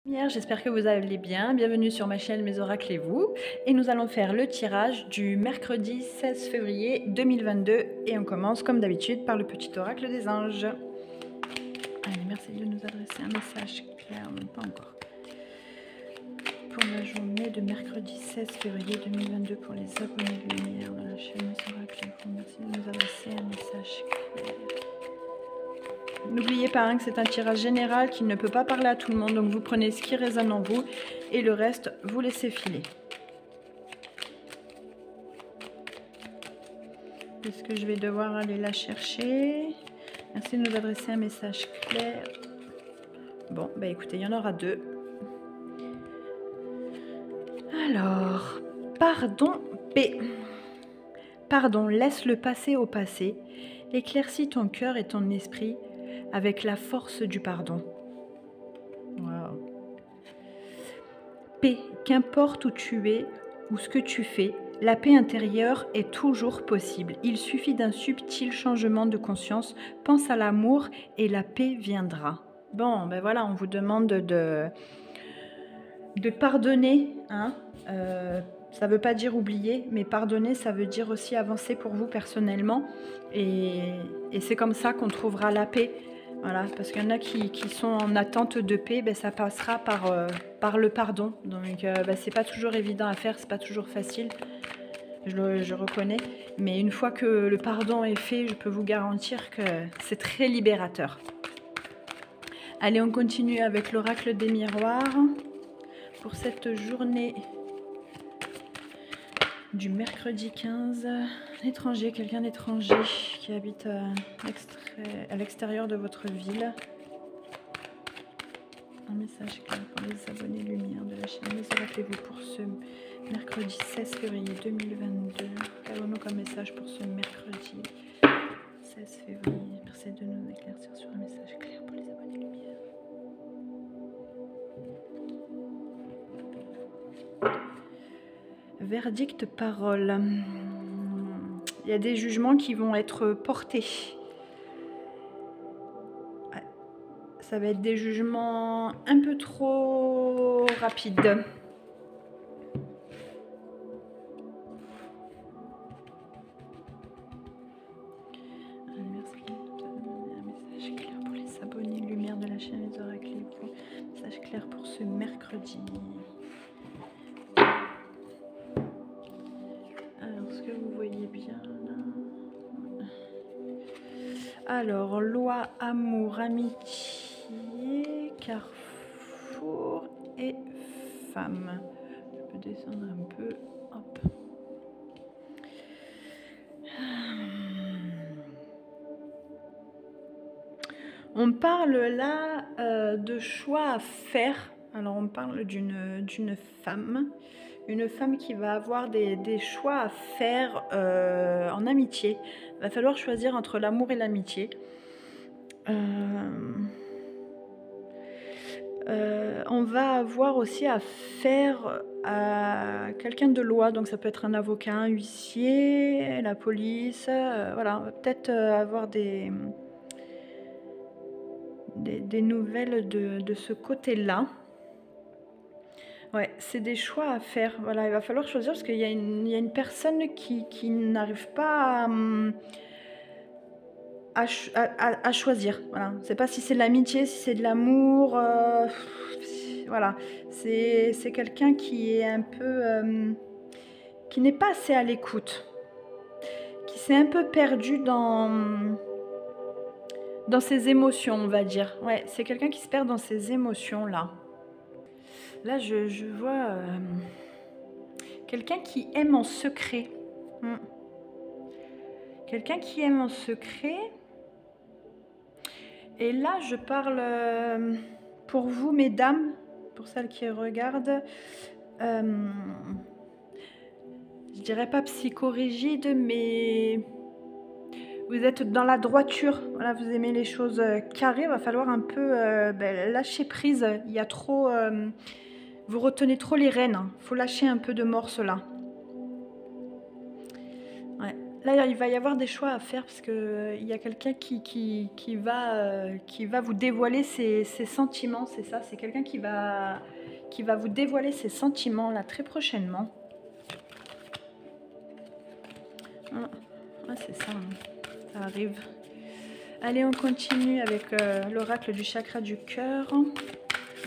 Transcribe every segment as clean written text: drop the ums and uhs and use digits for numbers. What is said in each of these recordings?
J'espère que vous allez bien. Bienvenue sur ma chaîne Mes Oracles et vous. Et nous allons faire le tirage du mercredi 16 février 2022. Et on commence comme d'habitude par le petit oracle des anges. Allez, merci de nous adresser un message clair, non pas encore. Pour la journée de mercredi 16 février 2022 pour les abonnés lumière de la chaîne Mes Oracles et vous. Merci de nous adresser un message clair. N'oubliez pas que c'est un tirage général qui ne peut pas parler à tout le monde, donc vous prenez ce qui résonne en vous et le reste, vous laissez filer. Est-ce que je vais devoir aller la chercher? Merci de nous adresser un message clair. Bon, bah écoutez, il y en aura deux. Alors, pardon, paix. Pardon, laisse le passé au passé. Éclaircis ton cœur et ton esprit avec la force du pardon. Waouh. Paix, qu'importe où tu es ou ce que tu fais, la paix intérieure est toujours possible. Il suffit d'un subtil changement de conscience. Pense à l'amour et la paix viendra. Bon, ben voilà, on vous demande de pardonner. Ça ne veut pas dire oublier, mais pardonner, ça veut dire aussi avancer pour vous personnellement. Et c'est comme ça qu'on trouvera la paix. Voilà, parce qu'il y en a qui sont en attente de paix, ben ça passera par le pardon. Donc ben c'est pas toujours évident à faire, c'est pas toujours facile, je reconnais. Mais une fois que le pardon est fait, je peux vous garantir que c'est très libérateur. Allez, on continue avec l'oracle des miroirs. Pour cette journée du mercredi 15, l'étranger, quelqu'un d'étranger qui habite à l'extérieur de votre ville. Un message clair pour les abonnés lumière de la chaîne. Rappelez-vous pour ce mercredi 16 février 2022. Qu'avons-nous comme message pour ce mercredi 16 février? Merci de nous éclaircir sur un message clair pour les abonnés lumière. Verdict, parole. Il y a des jugements qui vont être portés. Ça va être des jugements un peu trop rapides. Merci de donner un message clair pour les abonnés lumière de la chaîne Les Oracles et vous. Message clair pour ce mercredi. Alors, ce que vous voyez bien là. Alors, loi, amour, amitié, carrefour et femme. Je peux descendre un peu. Hop. On parle là de choix à faire. Alors, on parle d'une femme. Une femme qui va avoir des choix à faire en amitié. Il va falloir choisir entre l'amour et l'amitié. On va avoir aussi à faire à quelqu'un de loi, donc ça peut être un avocat, un huissier, la police, voilà, on va peut-être avoir des nouvelles de ce côté-là. Ouais, c'est des choix à faire, voilà, il va falloir choisir parce qu'il y a une personne qui n'arrive pas à choisir, voilà. Je ne sais pas si c'est de l'amitié, si c'est de l'amour, voilà, c'est quelqu'un qui est un peu, qui n'est pas assez à l'écoute, qui s'est un peu perdu dans ses émotions, on va dire. Ouais, c'est quelqu'un qui se perd dans ses émotions, là. Là, je vois quelqu'un qui aime en secret. Quelqu'un qui aime en secret. Et là, je parle pour vous, mesdames, pour celles qui regardent. Je dirais pas psychorigide, mais vous êtes dans la droiture. Voilà, vous aimez les choses carrées. Il va falloir un peu lâcher prise. Il y a trop... vous retenez trop les rênes. Il faut lâcher un peu de morse là. Ouais. Là, il va y avoir des choix à faire parce que il y a quelqu'un qui va vous dévoiler ses sentiments, c'est ça. C'est quelqu'un qui va vous dévoiler ses sentiments là très prochainement. Ah, c'est ça, hein. Ça arrive. Allez, on continue avec l'oracle du chakra du cœur. On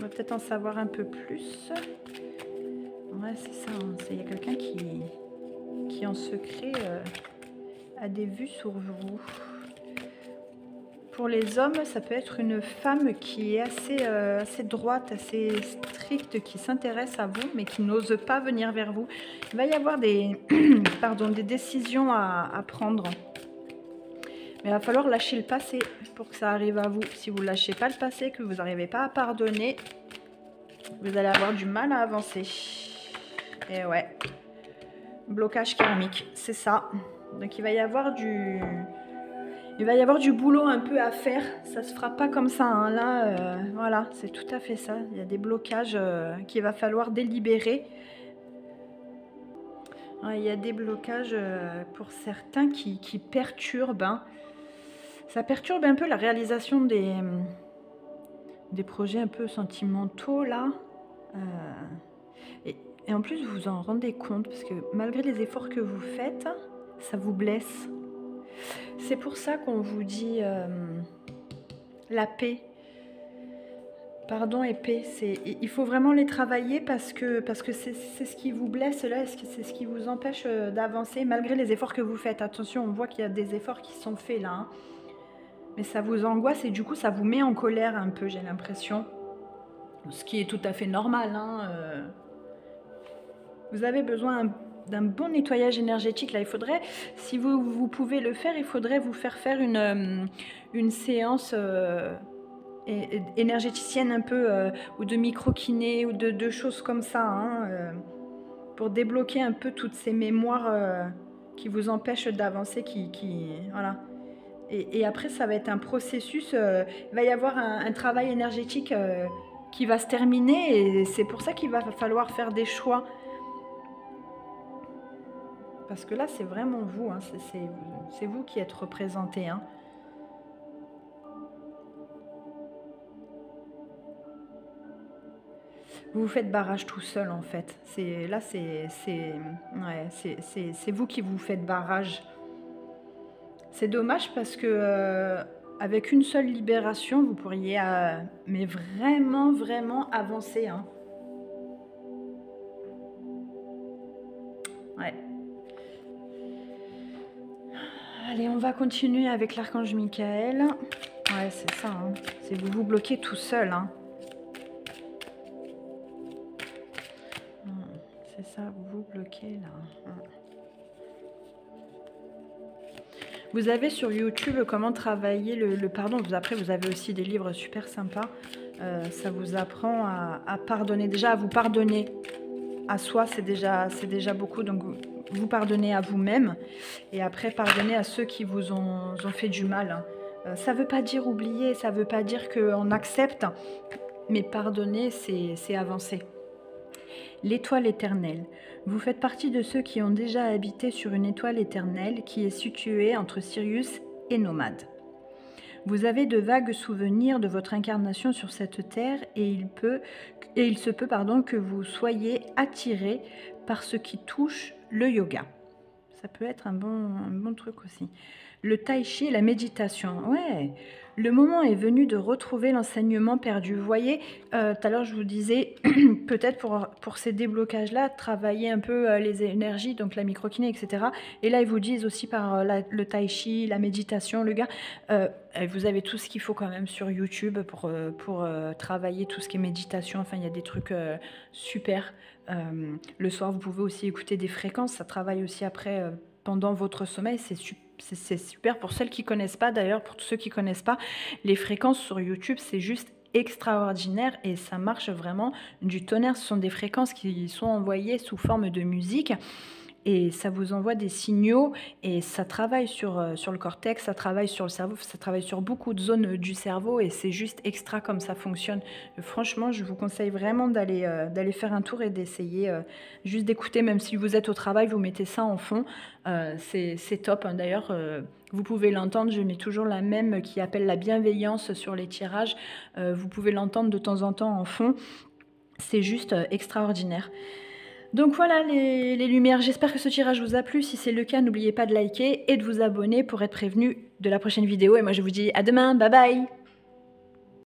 va peut-être en savoir un peu plus. Ouais, c'est ça. Hein. Il y a quelqu'un qui en secret a des vues sur vous. Pour les hommes, ça peut être une femme qui est assez droite, assez stricte, qui s'intéresse à vous, mais qui n'ose pas venir vers vous. Il va y avoir des, des décisions à prendre. Mais il va falloir lâcher le passé pour que ça arrive à vous. Si vous ne lâchez pas le passé, que vous n'arrivez pas à pardonner, vous allez avoir du mal à avancer. Et ouais, blocage karmique, c'est ça. Donc il va y avoir du boulot un peu à faire. Ça se fera pas comme ça. Hein. Là, voilà, c'est tout à fait ça. Il y a des blocages qu'il va falloir délibérer. Ouais, il y a des blocages pour certains qui perturbent. Hein. Ça perturbe un peu la réalisation des projets un peu sentimentaux là. Et en plus, vous vous en rendez compte parce que malgré les efforts que vous faites, ça vous blesse. C'est pour ça qu'on vous dit la paix. Pardon et paix. Il faut vraiment les travailler parce que c'est ce qui vous blesse là, c'est ce qui vous empêche d'avancer malgré les efforts que vous faites. Attention, on voit qu'il y a des efforts qui sont faits là. Hein. Mais ça vous angoisse et du coup, ça vous met en colère un peu, j'ai l'impression. Ce qui est tout à fait normal. Hein. Vous avez besoin d'un bon nettoyage énergétique. Là, il faudrait, si vous pouvez le faire, il faudrait vous faire une séance énergéticienne un peu, ou de micro-kiné, ou de choses comme ça, hein, pour débloquer un peu toutes ces mémoires qui vous empêchent d'avancer, voilà. Et après, ça va être un processus, il va y avoir un travail énergétique qui va se terminer, et c'est pour ça qu'il va falloir faire des choix. Parce que là, c'est vraiment vous, hein, c'est vous qui êtes représenté. Hein. Vous vous faites barrage tout seul, en fait. Là, c'est vous qui vous faites barrage. C'est dommage parce que avec une seule libération, vous pourriez mais vraiment, vraiment avancer. Hein. Ouais. Allez, on va continuer avec l'archange Michael. Ouais, c'est ça. Hein. C'est vous bloquez tout seul. Hein. C'est ça, vous bloquez là. Vous avez sur YouTube comment travailler le pardon. Après, vous avez aussi des livres super sympas. Ça vous apprend à pardonner. Déjà, à vous pardonner à soi, c'est déjà beaucoup. Donc, vous pardonnez à vous-même. Et après, pardonner à ceux qui vous ont fait du mal. Ça ne veut pas dire oublier, ça ne veut pas dire qu'on accepte. Mais pardonner, c'est avancer. L'étoile éternelle. Vous faites partie de ceux qui ont déjà habité sur une étoile éternelle qui est située entre Sirius et Nomade. Vous avez de vagues souvenirs de votre incarnation sur cette terre et il se peut que vous soyez attiré par ce qui touche le yoga. Ça peut être un bon truc aussi. Le tai chi et la méditation. Ouais, le moment est venu de retrouver l'enseignement perdu. Vous voyez, tout à l'heure je vous disais, peut-être pour ces déblocages-là, travailler un peu les énergies, donc la microkiné, etc. Et là, ils vous disent aussi par le tai chi, la méditation, le gars, vous avez tout ce qu'il faut quand même sur YouTube pour travailler tout ce qui est méditation. Enfin, il y a des trucs super. Le soir, vous pouvez aussi écouter des fréquences. Ça travaille aussi après, pendant votre sommeil. C'est super pour celles qui ne connaissent pas. D'ailleurs, pour tous ceux qui ne connaissent pas, les fréquences sur YouTube, c'est juste extraordinaire et ça marche vraiment du tonnerre. Ce sont des fréquences qui sont envoyées sous forme de musique et ça vous envoie des signaux et ça travaille sur le cortex, ça travaille sur le cerveau, ça travaille sur beaucoup de zones du cerveau et c'est juste extra comme ça fonctionne. Franchement, je vous conseille vraiment d'aller faire un tour et d'essayer juste d'écouter, même si vous êtes au travail, vous mettez ça en fond. C'est top, hein. D'ailleurs, vous pouvez l'entendre, je mets toujours la même qui appelle la bienveillance sur les tirages. Vous pouvez l'entendre de temps en temps en fond. C'est juste extraordinaire. Donc voilà les lumières, j'espère que ce tirage vous a plu. Si c'est le cas, n'oubliez pas de liker et de vous abonner pour être prévenu de la prochaine vidéo. Et moi je vous dis à demain, bye bye!